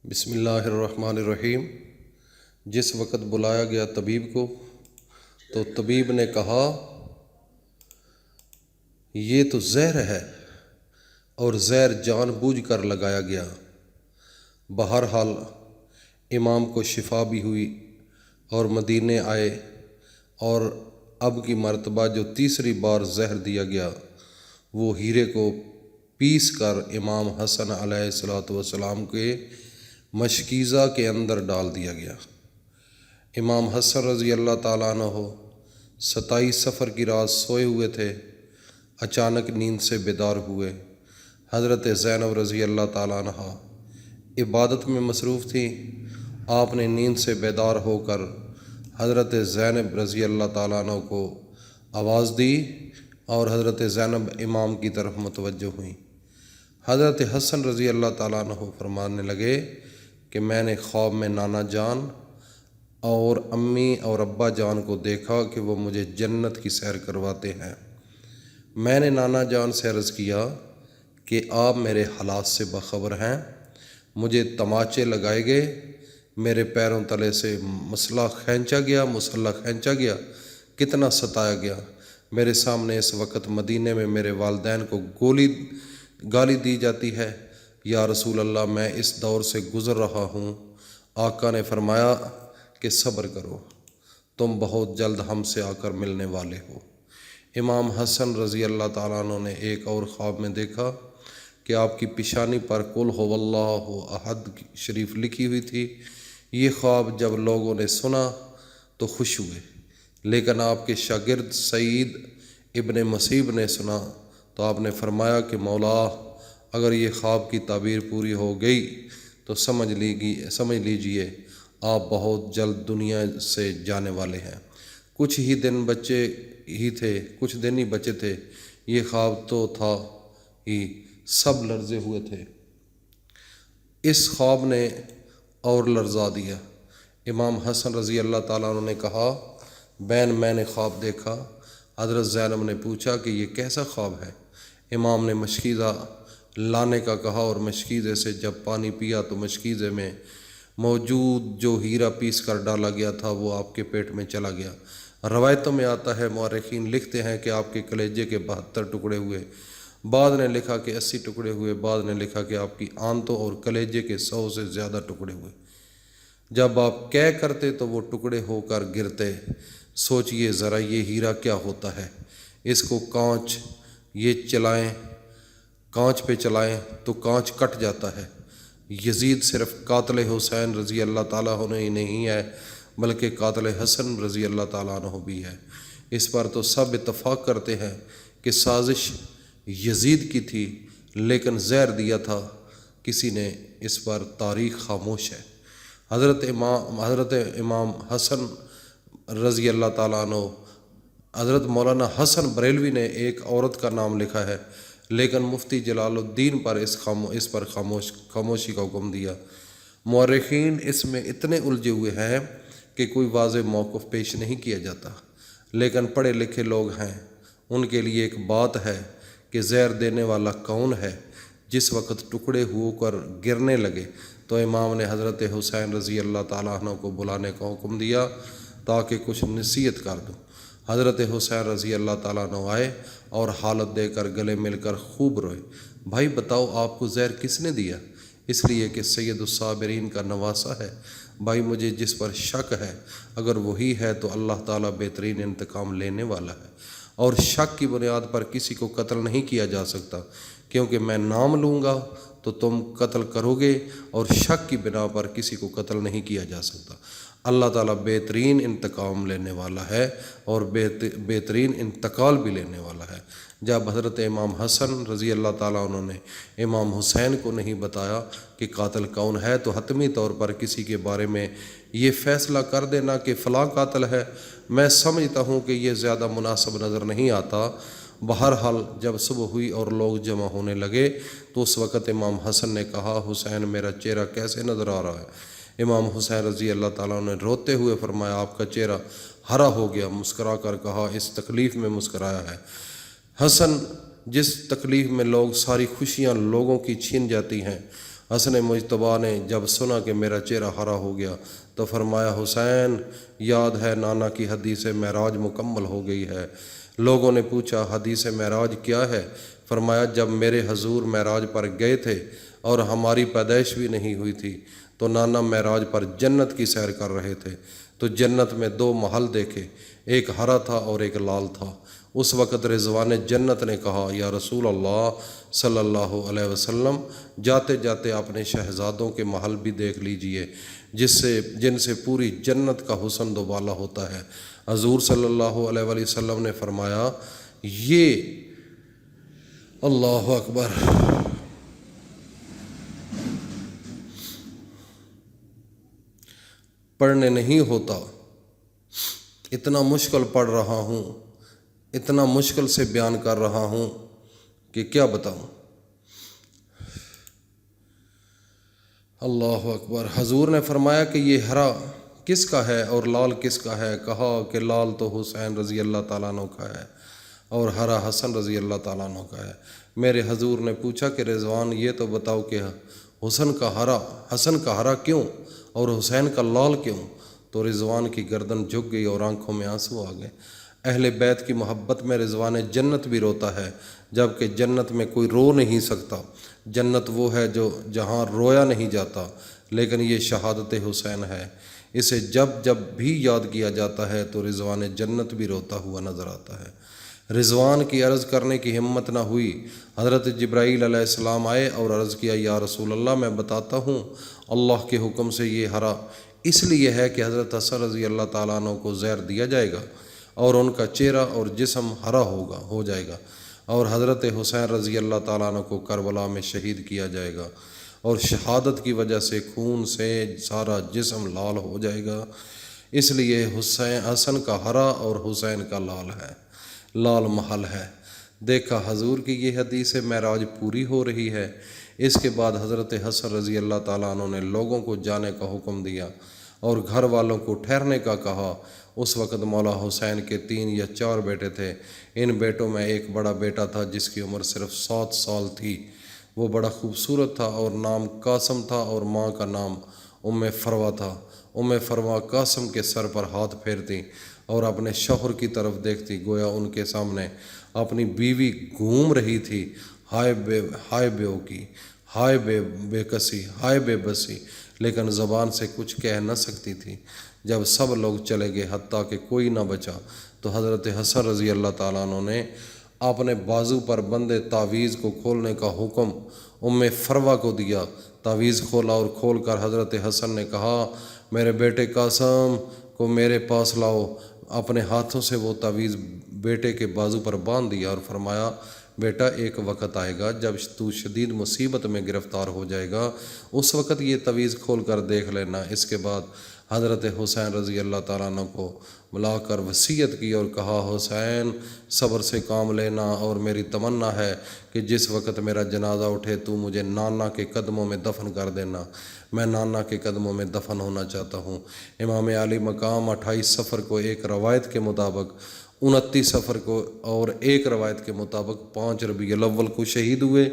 بسم اللہ الرحمن الرحیم۔ جس وقت بلایا گیا طبیب کو تو طبیب نے کہا یہ تو زہر ہے اور زہر جان بوجھ کر لگایا گیا۔ بہرحال امام کو شفا بھی ہوئی اور مدینے آئے، اور اب کی مرتبہ جو تیسری بار زہر دیا گیا وہ ہیرے کو پیس کر امام حسن علیہ السلام کے مشکیزہ کے اندر ڈال دیا گیا۔ امام حسن رضی اللہ تعالیٰ عنہ 27 صفر کی رات سوئے ہوئے تھے، اچانک نیند سے بیدار ہوئے۔ حضرت زینب رضی اللہ تعالیٰ عنہ عبادت میں مصروف تھیں۔ آپ نے نیند سے بیدار ہو کر حضرت زینب رضی اللہ تعالیٰ عنہ کو آواز دی اور حضرت زینب امام کی طرف متوجہ ہوئیں۔ حضرت حسن رضی اللہ تعالیٰ عنہ فرمانے لگے کہ میں نے خواب میں نانا جان اور امی اور ابا جان کو دیکھا کہ وہ مجھے جنت کی سیر کرواتے ہیں۔ میں نے نانا جان سے عرض کیا کہ آپ میرے حالات سے باخبر ہیں۔ مجھے تماچے لگائے گئے، میرے پیروں تلے سے مسلح کھینچا گیا، کتنا ستایا گیا۔ میرے سامنے اس وقت مدینے میں میرے والدین کو گالی دی جاتی ہے۔ یا رسول اللہ، میں اس دور سے گزر رہا ہوں۔ آقا نے فرمایا کہ صبر کرو، تم بہت جلد ہم سے آ کر ملنے والے ہو۔ امام حسن رضی اللہ تعالیٰ عنہ نے ایک اور خواب میں دیکھا کہ آپ کی پیشانی پر قل ھو اللہ احد شریف لکھی ہوئی تھی۔ یہ خواب جب لوگوں نے سنا تو خوش ہوئے، لیکن آپ کے شاگرد سعید ابن مسیب نے سنا تو آپ نے فرمایا کہ مولا، اگر یہ خواب کی تعبیر پوری ہو گئی تو سمجھ لیجئے آپ بہت جلد دنیا سے جانے والے ہیں۔ کچھ دن ہی بچے تھے، یہ خواب تو تھا ہی، سب لرزے ہوئے تھے۔ اس خواب نے اور لرزا دیا۔ امام حسن رضی اللہ تعالیٰ عنہ نے کہا، بین میں نے خواب دیکھا۔ حضرت زینب نے پوچھا کہ یہ کیسا خواب ہے؟ امام نے مشکیزہ لانے کا کہا، اور مشکیزے سے جب پانی پیا تو مشکیزے میں موجود جو ہیرا پیس کر ڈالا گیا تھا وہ آپ کے پیٹ میں چلا گیا۔ روایتوں میں آتا ہے، مورخین لکھتے ہیں کہ آپ کے کلیجے کے 72 ٹکڑے ہوئے، بعض نے لکھا کہ 80 ٹکڑے ہوئے، بعض نے لکھا کہ آپ کی آنتوں اور کلیجے کے 100 سے زیادہ ٹکڑے ہوئے۔ جب آپ کہہ کرتے تو وہ ٹکڑے ہو کر گرتے۔ سوچئے ذرا یہ ہیرا کیا ہوتا ہے، اس کو کانچ پہ چلائیں تو کانچ کٹ جاتا ہے۔ یزید صرف قاتل حسین رضی اللہ تعالیٰ عنہ ہی نہیں ہے بلکہ قاتل حسن رضی اللہ تعالیٰ عنہ بھی ہے۔ اس پر تو سب اتفاق کرتے ہیں کہ سازش یزید کی تھی، لیکن زہر دیا تھا کسی نے، اس پر تاریخ خاموش ہے۔ حضرت امام حسن رضی اللہ تعالیٰ عنہ، حضرت مولانا حسن بریلوی نے ایک عورت کا نام لکھا ہے، لیکن مفتی جلال الدین پر اس پر خاموشی کا حکم دیا۔ مورخین اس میں اتنے الجھے ہوئے ہیں کہ کوئی واضح موقف پیش نہیں کیا جاتا، لیکن پڑھے لکھے لوگ ہیں، ان کے لیے ایک بات ہے کہ زہر دینے والا کون ہے۔ جس وقت ٹکڑے ہو کر گرنے لگے تو امام نے حضرت حسین رضی اللہ تعالیٰ عنہ کو بلانے کا حکم دیا تاکہ کچھ نصیحت کر دو۔ حضرت حسین رضی اللہ تعالیٰ عنہ آئے اور حالت دے کر گلے مل کر خوب روئے۔ بھائی بتاؤ، آپ کو زہر کس نے دیا؟ اس لیے کہ سید الصابرین کا نواسہ ہے۔ بھائی مجھے جس پر شک ہے، اگر وہی ہے تو اللہ تعالیٰ بہترین انتقام لینے والا ہے، اور شک کی بنیاد پر کسی کو قتل نہیں کیا جا سکتا، کیونکہ میں نام لوں گا تو تم قتل کرو گے، اور شک کی بنا پر کسی کو قتل نہیں کیا جا سکتا۔ اللہ تعالیٰ بہترین انتقام لینے والا ہے اور بہترین انتقال بھی لینے والا ہے۔ جب حضرت امام حسن رضی اللہ تعالیٰ عنہ نے امام حسین کو نہیں بتایا کہ قاتل کون ہے تو حتمی طور پر کسی کے بارے میں یہ فیصلہ کر دینا کہ فلاں قاتل ہے، میں سمجھتا ہوں کہ یہ زیادہ مناسب نظر نہیں آتا۔ بہرحال جب صبح ہوئی اور لوگ جمع ہونے لگے تو اس وقت امام حسن نے کہا، حسین میرا چہرہ کیسے نظر آ رہا ہے؟ امام حسین رضی اللہ تعالیٰ نے روتے ہوئے فرمایا، آپ کا چہرہ ہرا ہو گیا۔ مسکرا کر کہا، اس تکلیف میں مسکرایا ہے۔ حسن، جس تکلیف میں لوگ ساری خوشیاں لوگوں کی چھین جاتی ہیں، حسن مجتبیٰ نے جب سنا کہ میرا چہرہ ہرا ہو گیا تو فرمایا حسین یاد ہے نانا کی حدیث معراج مکمل ہو گئی ہے۔ لوگوں نے پوچھا حدیث معراج کیا ہے؟ فرمایا جب میرے حضور معراج پر گئے تھے اور ہماری پیدائش بھی نہیں ہوئی تھی تو نانا معراج پر جنت کی سیر کر رہے تھے تو جنت میں 2 محل دیکھے، ایک ہرا تھا اور ایک لال تھا۔ اس وقت رضوان جنت نے کہا یا رسول اللہ صلی اللہ علیہ وسلم جاتے جاتے اپنے شہزادوں کے محل بھی دیکھ لیجئے جن سے پوری جنت کا حسن دوبالا ہوتا ہے۔ حضور صلی اللہ علیہ وآلہ وسلم نے فرمایا یہ اللہ اکبر پڑھنے نہیں ہوتا، اتنا مشکل پڑھ رہا ہوں، اتنا مشکل سے بیان کر رہا ہوں کہ کیا بتاؤں۔ اللہ اکبر۔ حضور نے فرمایا کہ یہ ہرا کس کا ہے اور لال کس کا ہے؟ کہا کہ لال تو حسین رضی اللہ تعالیٰ عنہ کا ہے اور ہرا حسن رضی اللہ تعالیٰ عنہ کا ہے۔ میرے حضور نے پوچھا کہ رضوان یہ تو بتاؤ کہ حسن کا ہرا کیوں اور حسین کا لال کیوں؟ تو رضوان کی گردن جھک گئی اور آنکھوں میں آنسو آ گئے۔ اہل بیت کی محبت میں رضوان جنت بھی روتا ہے، جبکہ جنت میں کوئی رو نہیں سکتا۔ جنت وہ ہے جو جہاں رویا نہیں جاتا، لیکن یہ شہادت حسین ہے، اسے جب جب بھی یاد کیا جاتا ہے تو رضوان جنت بھی روتا ہوا نظر آتا ہے۔ رضوان کی عرض کرنے کی ہمت نہ ہوئی۔ حضرت جبرائیل علیہ السلام آئے اور عرض کیا یا رسول اللہ میں بتاتا ہوں، اللہ کے حکم سے یہ ہرا اس لیے ہے کہ حضرت حسن رضی اللہ تعالیٰ عنہ کو زہر دیا جائے گا اور ان کا چہرہ اور جسم ہرا ہو جائے گا، اور حضرت حسین رضی اللہ تعالیٰ عنہ کو کربلا میں شہید کیا جائے گا اور شہادت کی وجہ سے خون سے سارا جسم لال ہو جائے گا۔ اس لیے حسن کا ہرا اور حسین کا لال محل ہے۔ دیکھا حضور کی یہ حدیث معراج پوری ہو رہی ہے۔ اس کے بعد حضرت حسن رضی اللہ تعالیٰ عنہ نے لوگوں کو جانے کا حکم دیا اور گھر والوں کو ٹھہرنے کا کہا۔ اس وقت مولا حسین کے 3 یا 4 بیٹے تھے۔ ان بیٹوں میں ایک بڑا بیٹا تھا جس کی عمر صرف 7 سال تھی۔ وہ بڑا خوبصورت تھا اور نام قاسم تھا اور ماں کا نام فروا تھا۔ فروا قاسم کے سر پر ہاتھ پھیرتی اور اپنے شوہر کی طرف دیکھتی گویا ان کے سامنے اپنی بیوی گھوم رہی تھی۔ ہائے بیوقی، ہائے بے کسی، ہائے بے بسی، لیکن زبان سے کچھ کہہ نہ سکتی تھی۔ جب سب لوگ چلے گئے حتیٰ کہ کوئی نہ بچا تو حضرت حسن رضی اللہ تعالیٰ عنہ نے اپنے بازو پر بندے تعویذ کو کھولنے کا حکم فروا کو دیا۔ تعویذ کھولا اور کھول کر حضرت حسن نے کہا میرے بیٹے قاسم کو میرے پاس لاؤ۔ اپنے ہاتھوں سے وہ تعویذ بیٹے کے بازو پر باندھ دیا اور فرمایا بیٹا ایک وقت آئے گا جب تو شدید مصیبت میں گرفتار ہو جائے گا، اس وقت یہ تعویذ کھول کر دیکھ لینا۔ اس کے بعد حضرت حسین رضی اللہ تعالیٰ عنہ کو بلا کر وصیت کی اور کہا حسین صبر سے کام لینا اور میری تمنا ہے کہ جس وقت میرا جنازہ اٹھے تو مجھے نانا کے قدموں میں دفن کر دینا، میں نانا کے قدموں میں دفن ہونا چاہتا ہوں۔ امام عالی مقام 28 صفر کو ایک روایت کے مطابق، 29 صفر کو اور ایک روایت کے مطابق 5 ربیع الاول کو شہید ہوئے۔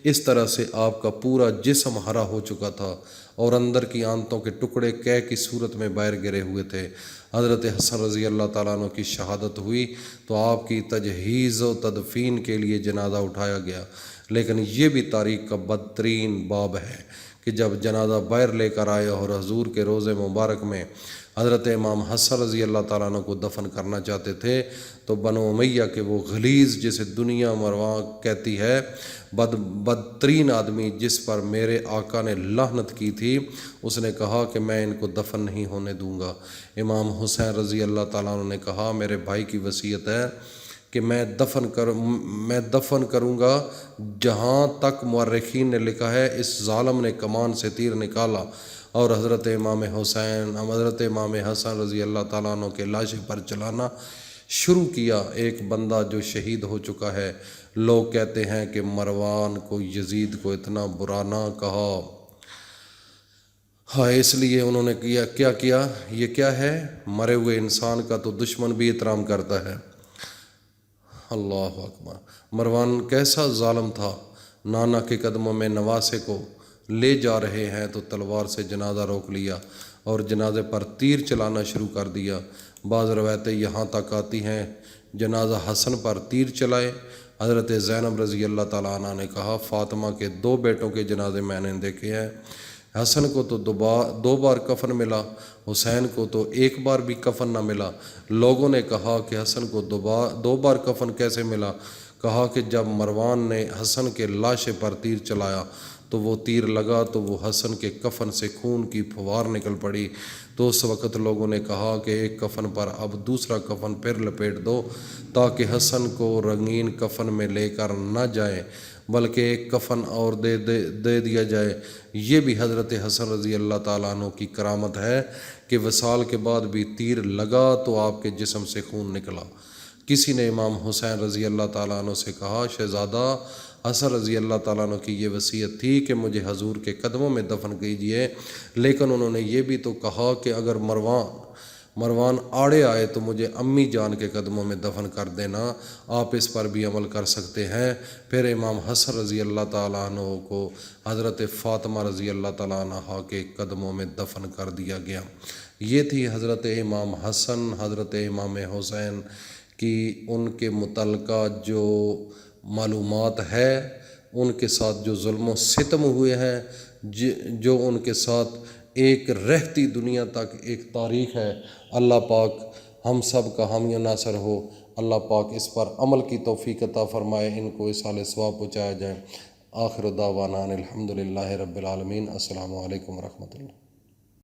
اس طرح سے آپ کا پورا جسم ہرا ہو چکا تھا اور اندر کی آنتوں کے ٹکڑے قے کی صورت میں باہر گرے ہوئے تھے۔ حضرت حسن رضی اللہ تعالیٰ عنہ کی شہادت ہوئی تو آپ کی تجہیز و تدفین کے لیے جنازہ اٹھایا گیا، لیکن یہ بھی تاریخ کا بدترین باب ہے کہ جب جنازہ باہر لے کر آئے اور حضور کے روضے مبارک میں حضرت امام حسن رضی اللہ تعالیٰ عنہ کو دفن کرنا چاہتے تھے تو بنو امیہ کے وہ غلیظ جسے دنیا مروان کہتی ہے بدترین آدمی جس پر میرے آقا نے لعنت کی تھی، اس نے کہا کہ میں ان کو دفن نہیں ہونے دوں گا۔ امام حسین رضی اللہ تعالیٰ عنہ نے کہا میرے بھائی کی وصیت ہے کہ میں دفن کروں گا جہاں تک مورخین نے لکھا ہے اس ظالم نے کمان سے تیر نکالا اور حضرت امام حسن رضی اللہ تعالیٰ عنہ کے لاشیں پر چلانا شروع کیا۔ ایک بندہ جو شہید ہو چکا ہے، لوگ کہتے ہیں کہ مروان کو یزید کو اتنا برا نہ کہا، ہاں اس لیے انہوں نے کیا یہ کیا ہے، مرے ہوئے انسان کا تو دشمن بھی احترام کرتا ہے۔ اللہ اکبر۔ مروان کیسا ظالم تھا، نانا کے قدموں میں نواسے کو لے جا رہے ہیں تو تلوار سے جنازہ روک لیا اور جنازے پر تیر چلانا شروع کر دیا۔ بعض روایتیں یہاں تک آتی ہیں جنازہ حسن پر تیر چلائے۔ حضرت زینب رضی اللہ تعالیٰ عنہ نے کہا فاطمہ کے 2 بیٹوں کے جنازے میں نے دیکھے ہیں، حسن کو تو 2 بار کفن ملا، حسین کو تو 1 بار بھی کفن نہ ملا۔ لوگوں نے کہا کہ حسن کو 2 بار کفن کیسے ملا؟ کہا کہ جب مروان نے حسن کے لاشے پر تیر چلایا تو وہ تیر لگا تو وہ حسن کے کفن سے خون کی پھوار نکل پڑی، تو اس وقت لوگوں نے کہا کہ ایک کفن پر اب دوسرا کفن پھر لپیٹ دو تاکہ حسن کو رنگین کفن میں لے کر نہ جائیں بلکہ ایک کفن اور دے دیا جائے۔ یہ بھی حضرت حسن رضی اللہ تعالیٰ عنہ کی کرامت ہے کہ وصال کے بعد بھی تیر لگا تو آپ کے جسم سے خون نکلا۔ کسی نے امام حسین رضی اللہ تعالیٰ عنہ سے کہا شہزادہ حسن رضی اللہ تعالیٰ عنہ کی یہ وصیت تھی کہ مجھے حضور کے قدموں میں دفن کیجیے، لیکن انہوں نے یہ بھی تو کہا کہ اگر مروان آڑے آئے تو مجھے امی جان کے قدموں میں دفن کر دینا، آپ اس پر بھی عمل کر سکتے ہیں۔ پھر امام حسن رضی اللہ تعالیٰ عنہ کو حضرت فاطمہ رضی اللہ تعالیٰ عنہ کے قدموں میں دفن کر دیا گیا۔ یہ تھی حضرت امام حسن حضرت امام حسین کی ان کے متعلقہ جو معلومات ہے، ان کے ساتھ جو ظلم و ستم ہوئے ہیں، جو ان کے ساتھ ایک رہتی دنیا تک ایک تاریخ ہے۔ اللہ پاک ہم سب کا حامی و ناصر ہو، اللہ پاک اس پر عمل کی توفیق عطا فرمائے، ان کو اصال ثواب پہنچایا جائے۔ آخر دعوانا الحمدللہ رب العالمین۔ السلام علیکم ورحمۃ اللہ۔